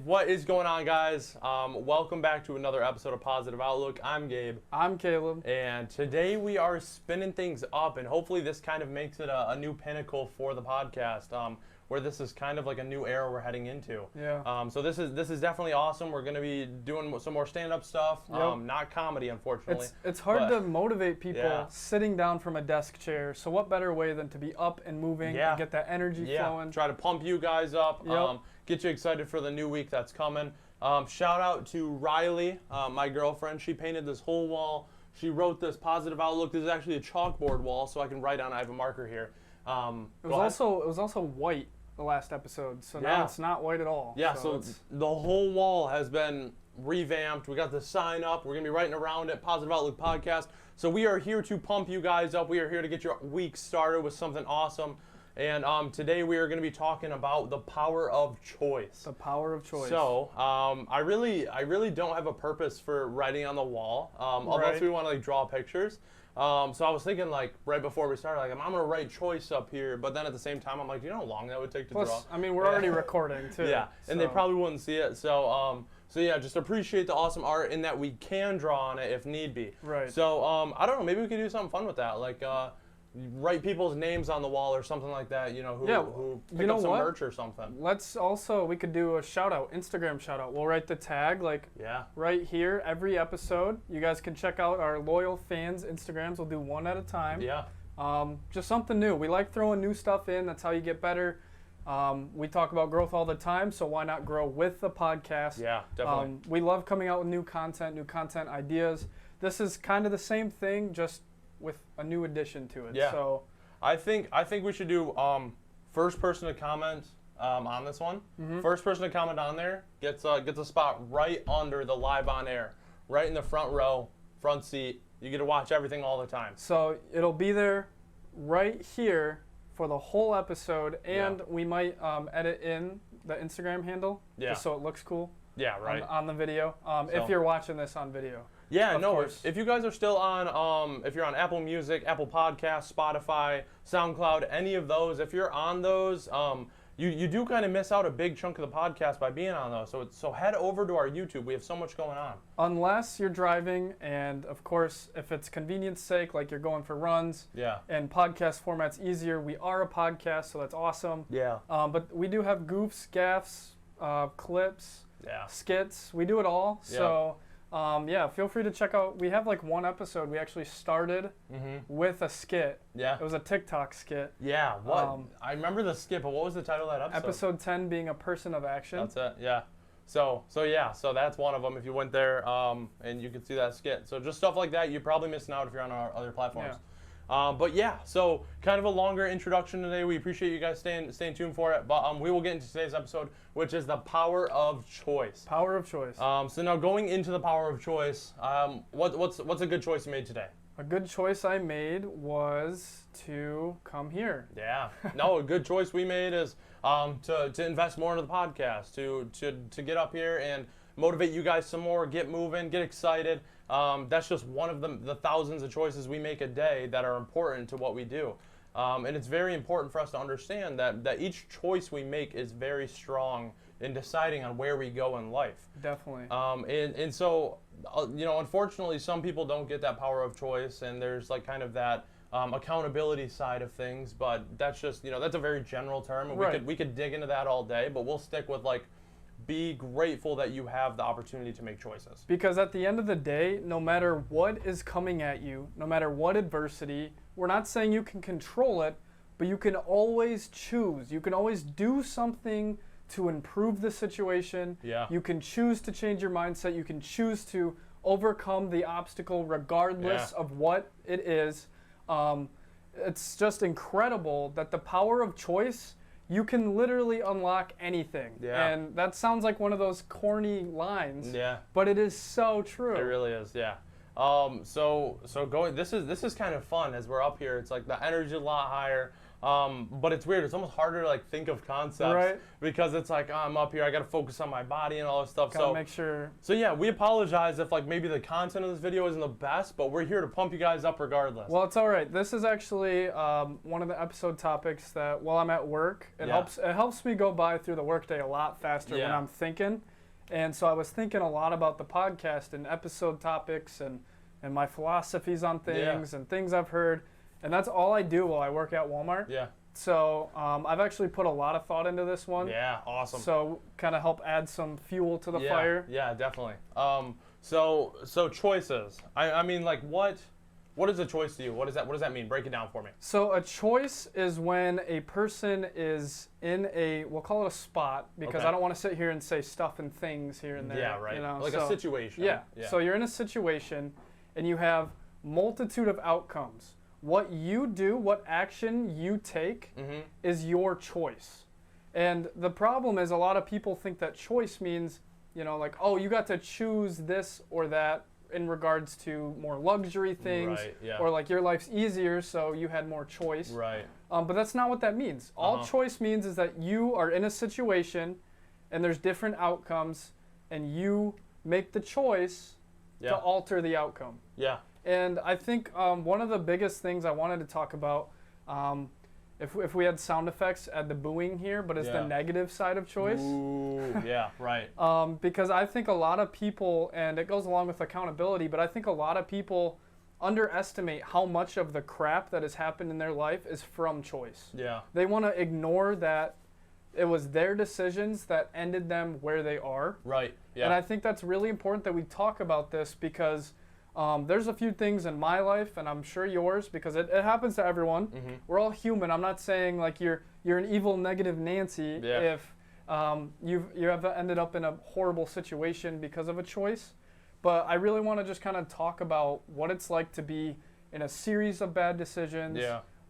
What is going on, guys? Welcome back to another episode of Positive Outlook. I'm Gabe. I'm Caleb. And today we are spinning things up, and hopefully this kind of makes it a new pinnacle for the podcast, where this is kind of like a new era we're heading into. Yeah. So this is definitely awesome. We're going to be doing some more stand-up stuff, Yep. not comedy, unfortunately. It's hard to motivate people Yeah. sitting down from a desk chair. So what better way than to be up and moving Yeah. and get that energy flowing? Try to pump you guys up, Yep. get you excited for the new week that's coming. Shout out to Riley, my girlfriend. She painted this whole wall. She wrote this Positive Outlook. This is actually a chalkboard wall, so I can write on. I have a marker here. It was also white the last episode, so now it's not white at all. Yeah, so the whole wall has been revamped. We got the sign up. We're going to be writing around it, Positive Outlook Podcast. So we are here to pump you guys up. We are here to get your week started with something awesome. And today we are going to be talking about the power of choice. The power of choice. So I really don't have a purpose for writing on the wall, unless we want to like draw pictures. So I was thinking like right before we started, like I'm going to write choice up here, but then at the same time I'm like, you know how long that would take to draw? I mean, we're already recording too. Yeah, and they probably wouldn't see it. So yeah, just appreciate the awesome art in that we can draw on it if need be. Right. So I don't know, maybe we could do something fun with that, like write people's names on the wall or something like that. You know, who pick up some merch or something. We could do a shout out, Instagram shout out. We'll write the tag right here every episode. You guys can check out our loyal fans' Instagrams. We'll do one at a time. Yeah. Just something new. We like throwing new stuff in. That's how you get better. We talk about growth all the time, so why not grow with the podcast? Yeah, definitely. We love coming out with new content ideas. This is kind of the same thing, just with a new addition to it. Yeah. So I think we should do first person to comment on this one. Mm-hmm. First person to comment on there gets a spot right under the live on air, right in the front row, front seat. You get to watch everything all the time. So it'll be there right here for the whole episode, and we might edit in the Instagram handle just so it looks cool. Yeah, right. On the video, if you're watching this on video. Yeah, of course. If you guys are still on, if you're on Apple Music, Apple Podcasts, Spotify, SoundCloud, any of those, if you're on those, you do kind of miss out a big chunk of the podcast by being on those. So head over to our YouTube. We have so much going on. Unless you're driving, and of course, if it's convenience sake, like you're going for runs, and podcast format's easier, we are a podcast, so that's awesome. Yeah. But we do have goofs, gaffs, clips, skits. We do it all. Yeah. So. Feel free to check out. We have like one episode we actually started with a skit. Yeah. It was a TikTok skit. Yeah, what? I remember the skit, but what was the title of that episode? Episode 10 being a person of action. That's it, yeah. So that's one of them if you went there and you could see that skit. So just stuff like that, you're probably missing out if you're on our other platforms. Yeah. So kind of a longer introduction today. We appreciate you guys staying tuned for it. But we will get into today's episode, which is the power of choice. Power of choice. So now going into the power of choice, what's a good choice you made today? A good choice I made was to come here. Yeah. No, a good choice we made is to invest more into the podcast, to get up here and motivate you guys some more, get moving, get excited. That's just one of the thousands of choices we make a day that are important to what we do. And it's very important for us to understand that each choice we make is very strong in deciding on where we go in life. Definitely. And so, unfortunately, some people don't get that power of choice, and there's like kind of that accountability side of things, but that's just, that's a very general term, and we could dig into that all day, but we'll stick with like, be grateful that you have the opportunity to make choices. Because at the end of the day, no matter what is coming at you, no matter what adversity, we're not saying you can control it, but you can always choose. You can always do something to improve the situation. Yeah. You can choose to change your mindset. You can choose to overcome the obstacle regardless of what it is. It's just incredible that the power of choice, you can literally unlock anything. Yeah. And that sounds like one of those corny lines. Yeah. But it is so true. It really is, yeah. This is kind of fun as we're up here. It's like the energy's a lot higher. But it's weird. It's almost harder to like think of concepts because it's like I'm up here. I got to focus on my body and all this stuff. Gotta make sure. So yeah, we apologize if like maybe the content of this video isn't the best, but we're here to pump you guys up regardless. Well, it's all right. This is actually one of the episode topics that while I'm at work, it helps me go by through the workday a lot faster when I'm thinking. And so I was thinking a lot about the podcast and episode topics and my philosophies on things and things I've heard. And that's all I do while I work at Walmart. Yeah. So I've actually put a lot of thought into this one. Yeah, awesome. So kind of help add some fuel to the fire. Yeah, definitely. So choices. I mean, like, what is a choice to you? What does that mean? Break it down for me. So a choice is when a person is in we'll call it a spot, because I don't want to sit here and say stuff and things here and there. Yeah, right. You know? Like a situation. Yeah. So you're in a situation and you have multitude of outcomes. What you do, what action you take is your choice. And the problem is a lot of people think that choice means, like, oh, you got to choose this or that in regards to more luxury things, or like your life's easier, so you had more choice. Right. But that's not what that means. All choice means is that you are in a situation and there's different outcomes and you make the choice to alter the outcome. Yeah. And I think one of the biggest things I wanted to talk about, if we had sound effects, add the booing here, but it's the negative side of choice. Ooh, yeah, right. Because I think a lot of people, and it goes along with accountability, but I think a lot of people underestimate how much of the crap that has happened in their life is from choice. Yeah. They want to ignore that it was their decisions that ended them where they are. Right, yeah. And I think that's really important that we talk about this because there's a few things in my life, and I'm sure yours, because it happens to everyone. We're all human. I'm not saying like you're an evil, negative Nancy if you have ended up in a horrible situation because of a choice. But I really want to just kind of talk about what it's like to be in a series of bad decisions,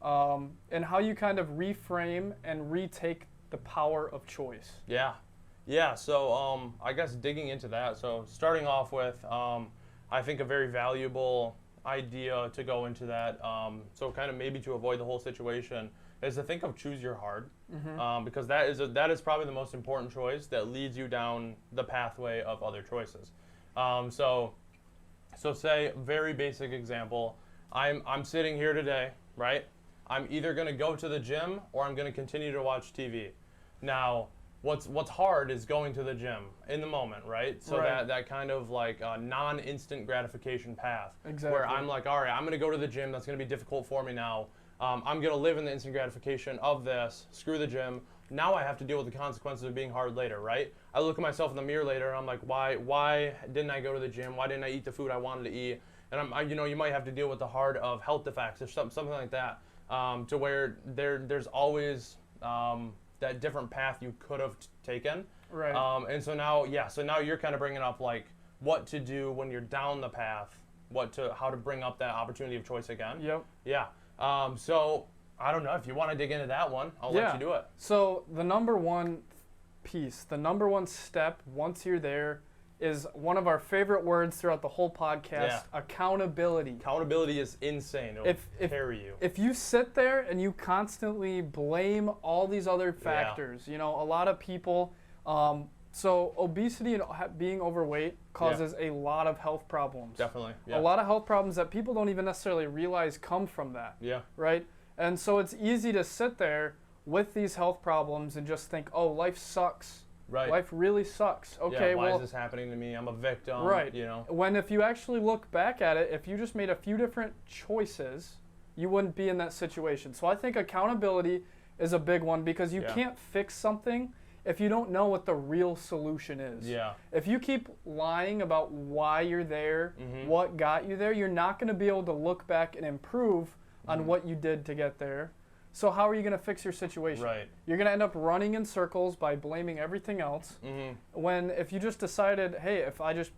and how you kind of reframe and retake the power of choice. Yeah. Yeah, so I guess digging into that, so starting off with I think a very valuable idea to go into that, so kind of maybe to avoid the whole situation, is to think of choose your hard, because that is probably the most important choice that leads you down the pathway of other choices. So say, very basic example, I'm sitting here today, right? I'm either going to go to the gym or I'm going to continue to watch TV. Now, what's hard is going to the gym in the moment, right? So that kind of like non-instant gratification path. Exactly. Where I'm like, all right, I'm going to go to the gym. That's going to be difficult for me now. I'm going to live in the instant gratification of this. Screw the gym. Now I have to deal with the consequences of being hard later, right? I look at myself in the mirror later and I'm like, why didn't I go to the gym? Why didn't I eat the food I wanted to eat? And you might have to deal with the hard of health effects or something like that, to where there's always that different path you could have taken. Right. And so now you're kind of bringing up like what to do when you're down the path, how to bring up that opportunity of choice again. Yep. Yeah. So I don't know if you want to dig into that one. I'll let you do it. So the number one piece, the number one step once you're there is one of our favorite words throughout the whole podcast, accountability. Accountability is insane. It'll carry you. If you sit there and you constantly blame all these other factors, a lot of people, so obesity and being overweight causes a lot of health problems. Definitely. A Yeah. lot of health problems that people don't even necessarily realize come from that. Yeah. Right? And so it's easy to sit there with these health problems and just think, oh, life sucks. Right. Life really sucks. Okay, why is this happening to me? I'm a victim. Right. When if you actually look back at it, if you just made a few different choices, you wouldn't be in that situation. So I think accountability is a big one because you can't fix something if you don't know what the real solution is. Yeah. If you keep lying about why you're there, what got you there, you're not going to be able to look back and improve on what you did to get there. So how are you going to fix your situation? Right. You're going to end up running in circles by blaming everything else. When if you just decided, hey, if I just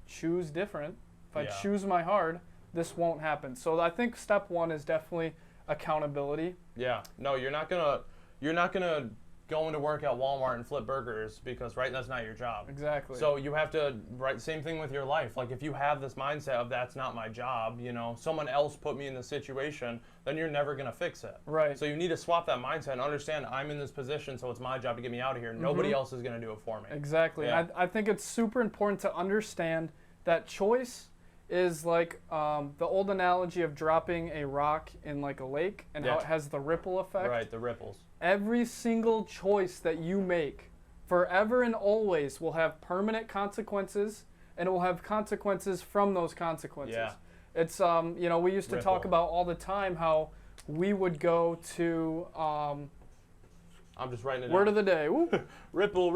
choose different, if I choose my hard, this won't happen. So I think step one is definitely accountability. Yeah. No, you're not gonna go into work at Walmart and flip burgers because that's not your job. Exactly. So you have to same thing with your life. Like if you have this mindset of that's not my job, someone else put me in this situation, then you're never gonna fix it. Right. So you need to swap that mindset and understand I'm in this position, so it's my job to get me out of here. Nobody else is gonna do it for me. Exactly. Yeah. I think it's super important to understand that choice is like the old analogy of dropping a rock in like a lake and how it has the ripple effect. Right, the ripples. Every single choice that you make forever and always will have permanent consequences, and it will have consequences from those consequences. Yeah. It's we used to talk about all the time how we would go to I'm just writing it word down. of the day. Woo. Ripple.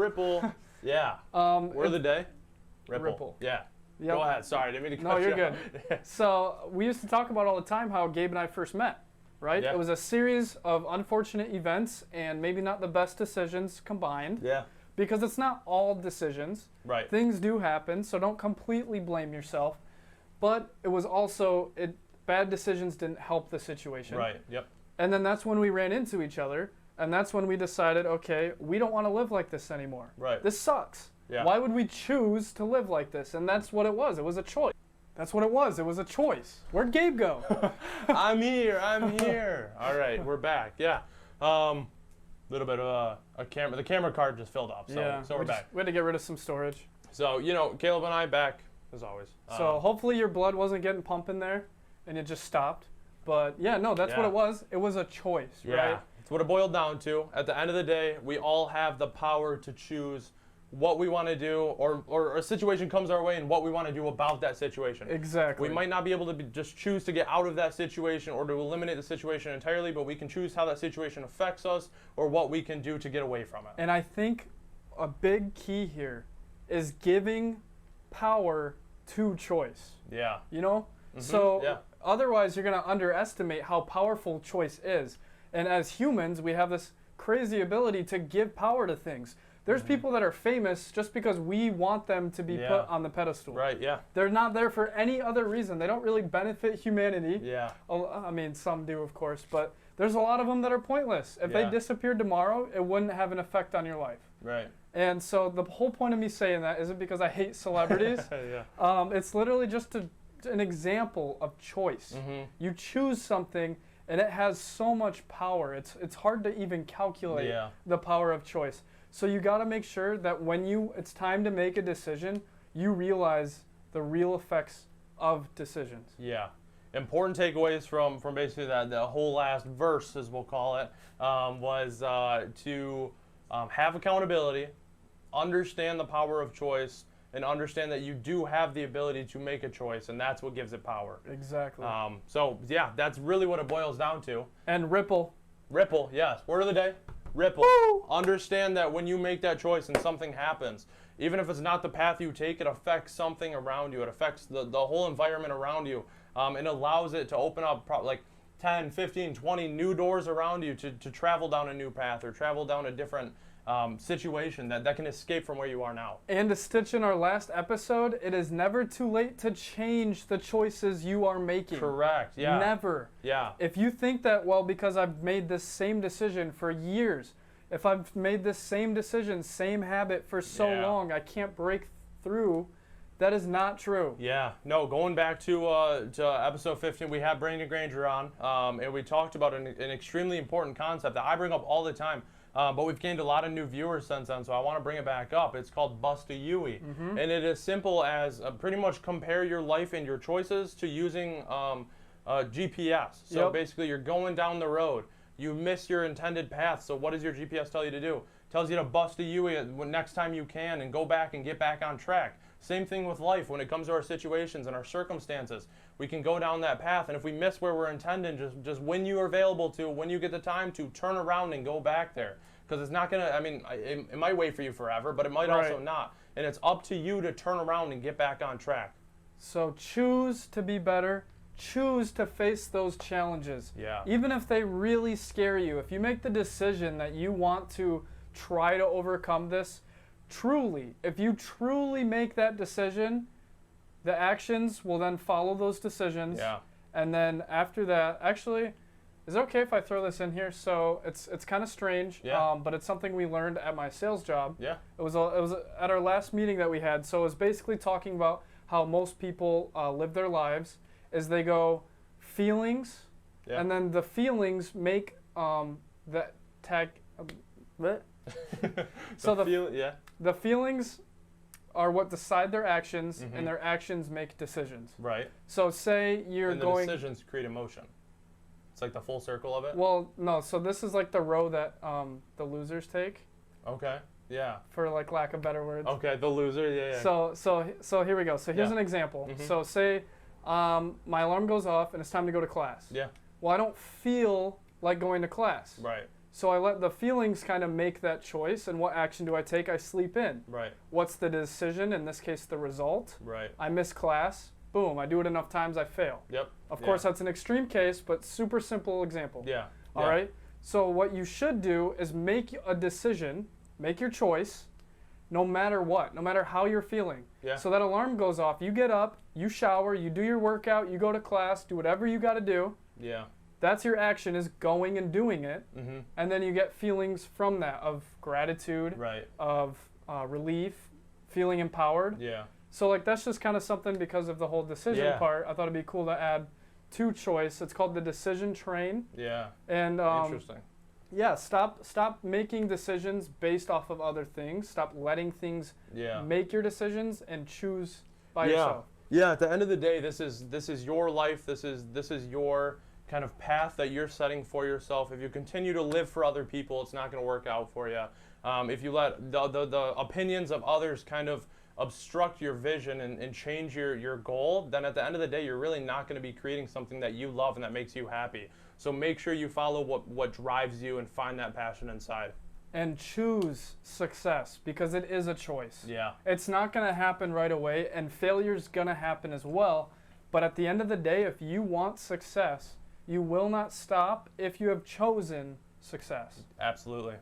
Yeah. Word of the day? Ripple. Yeah. Yep. Go ahead. Sorry, I didn't mean to cut No, you you're off. good. So we used to talk about all the time how Gabe and I first met, right? Yeah. It was a series of unfortunate events and maybe not the best decisions combined. Yeah. Because it's not all decisions. Right. Things do happen, so don't completely blame yourself. But it was also, bad decisions didn't help the situation. Right. Yep. And then that's when we ran into each other, and that's when we decided, okay, we don't want to live like this anymore. Right. This sucks. Yeah. Why would we choose to live like this? And that's what it was. It was a choice. That's what it was. It was a choice. Where'd Gabe go? I'm here. All right, we're back. Yeah. Little bit of a camera. The camera card just filled up, so we're back. We had to get rid of some storage. So Caleb and I back as always. So hopefully your blood wasn't getting pumping there, and it just stopped. But yeah, no, that's what it was. It was a choice, right? That's what it boiled down to. At the end of the day, we all have the power to choose what we want to do, or a situation comes our way and what we want to do about that situation. Exactly. We might not be able to just choose to get out of that situation or to eliminate the situation entirely, but we can choose how that situation affects us or what we can do to get away from it. And I think a big key here is giving power to choice. Yeah. You know? So otherwise you're going to underestimate how powerful choice is. And as humans, we have this crazy ability to give power to things. There's people that are famous just because we want them to be put on the pedestal. Right, yeah. They're not there for any other reason. They don't really benefit humanity. Yeah. I mean, some do, of course, but there's a lot of them that are pointless. If they disappeared tomorrow, it wouldn't have an effect on your life. Right. And so the whole point of me saying that isn't because I hate celebrities. It's literally just an example of choice. You choose something, and it has so much power. It's hard to even calculate the power of choice. So you got to make sure that when it's time to make a decision, you realize the real effects of decisions. Yeah. Important takeaways from basically the whole last verse, as we'll call it, was to have accountability, understand the power of choice, and understand that you do have the ability to make a choice, and that's what gives it power. Exactly. So yeah, that's really what it boils down to. And ripple. Ripple, yes. Word of the day. Ripple. Woo! Understand that when you make that choice and something happens, even if it's not the path you take, it affects something around you. It affects the whole environment around you. It allows it to open up like 10, 15, 20 new doors around you to travel down a new path or travel down a different situation that can escape from where you are now. And to stitch in our last episode, it is never too late to change the choices you are making. Correct, yeah. Never. Yeah. If you think that, well, because I've made this same decision for years, if I've made this same decision, same habit for so long, I can't break through, that is not true. Yeah. No, going back to episode 15, we had Brandon Granger on, and we talked about an extremely important concept that I bring up all the time. But we've gained a lot of new viewers since then, so I want to bring it back up. It's called Bust a Yui. And it is simple as pretty much compare your life and your choices to using GPS. So basically, you're going down the road. You miss your intended path, so what does your GPS tell you to do? It tells you to bust a Yui next time you can and go back and get back on track. Same thing with life when it comes to our situations and our circumstances. We can go down that path, and if we miss where we're intending, just when you are available to, when you get the time to, turn around and go back there. Because it's not going to, I mean, it might wait for you forever, but it might also not. And it's up to you to turn around and get back on track. So choose to be better. Choose to face those challenges. Yeah. Even if they really scare you. If you make the decision that you want to try to overcome this, truly, if you truly make that decision, the actions will then follow those decisions. Yeah. And then after that, actually, is it okay if I throw this in here? So it's kind of strange, but it's something we learned at my sales job. Yeah. It was at our last meeting that we had. So it was basically talking about how most people live their lives is they go feelings, and then the feelings make the tag. So the feelings are what decide their actions, and their actions make decisions. Right. So say you're and the going. decisions create emotion. It's like the full circle of it. Well, no. So this is like the row that the losers take. Okay. Yeah. for like lack of better words. Okay, the loser. Yeah. So here we go. So here's Yeah. an example. Mhm. So say my alarm goes off and it's time to go to class. Yeah. Well, I don't feel like going to class. Right. So I let the feelings kind of make that choice. And what action do I take? I sleep in. Right. What's the decision? In this case, the result. Right. I miss class. Boom. I do it enough times, I fail. Yep. Of Yeah. course, that's an extreme case, but super simple example. Yeah. All Yeah. right. So what you should do is make a decision, make your choice, no matter what, no matter how you're feeling. Yeah. So that alarm goes off, you get up, you shower, you do your workout, you go to class, do whatever you got to do. Yeah. That's your action, is going and doing it. Mm-hmm. And then you get feelings from that of gratitude, Right. of relief, feeling empowered. Yeah. So like that's just kind of something because of the whole decision Yeah. part. I thought it'd be cool to add to choice. It's called the decision train. Yeah. And Interesting. yeah, stop making decisions based off of other things. Stop letting things Yeah. make your decisions and choose by Yeah. yourself. Yeah. At the end of the day, this is your life. This is your kind of path that you're setting for yourself. If you continue to live for other people, it's not going to work out for you. If you let the opinions of others kind of obstruct your vision and change your goal, then at the end of the day, you're really not going to be creating something that you love and that makes you happy. So make sure you follow what drives you and find that passion inside. And choose success, because it is a choice. Yeah. It's not going to happen right away, and failure's going to happen as well. But at the end of the day, if you want success, you will not stop if you have chosen success. Absolutely.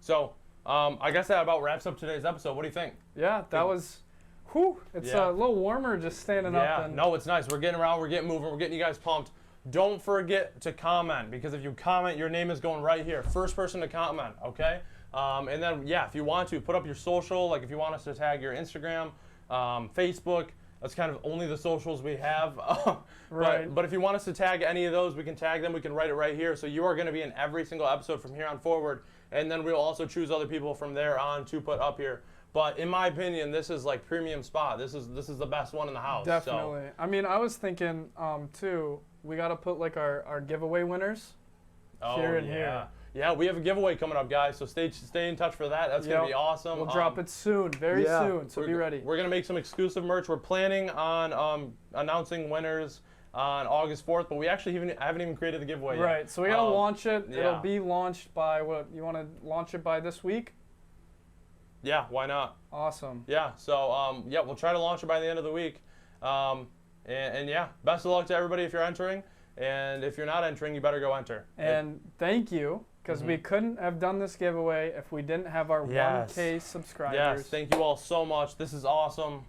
So I guess that about wraps up today's episode. What do you think? Yeah, that was, whew, it's Yeah. a little warmer just standing up. Yeah, And no, it's nice. We're getting around, we're getting moving, we're getting you guys pumped. Don't forget to comment, because if you comment, your name is going right here. First person to comment, okay? And then, yeah, if you want to, put up your social, like if you want us to tag your Instagram, Facebook. That's kind of only the socials we have. Right. But if you want us to tag any of those, we can tag them. We can write it right here. So you are going to be in every single episode from here on forward. And then we'll also choose other people from there on to put up here. But in my opinion, this is like premium spot. This is the best one in the house. Definitely. I mean, I was thinking too, we got to put like our giveaway winners here and here. Yeah, we have a giveaway coming up, guys. So stay in touch for that. That's gonna Yep. be awesome. We'll drop it soon, very soon. So be ready. We're gonna make some exclusive merch. We're planning on announcing winners on August 4th, but we actually haven't even created the giveaway yet. Right. So we gotta launch it. yeah. It'll be launched by what? You want to launch it by this week? Yeah, why not? Awesome. Yeah. So yeah, we'll try to launch it by the end of the week. And yeah, best of luck to everybody if you're entering. And if you're not entering, you better go enter. And thank you, because we couldn't have done this giveaway if we didn't have our Yes. 1K subscribers. Yes, thank you all so much. This is awesome.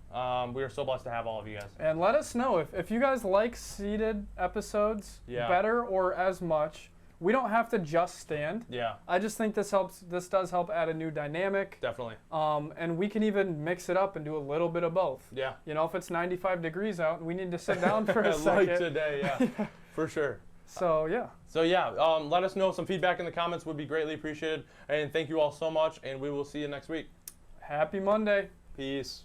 We are so blessed to have all of you guys. And let us know if you guys like seated episodes Yeah. better or as much. We don't have to just stand. Yeah, I just think this helps. This does help add a new dynamic. definitely. And we can even mix it up and do a little bit of both. Yeah. You know, if it's 95 degrees out and we need to sit down for a like second. today, yeah, for sure. So yeah. So yeah, let us know. Some feedback in the comments would be greatly appreciated. And thank you all so much, and we will see you next week. Happy Monday. Peace.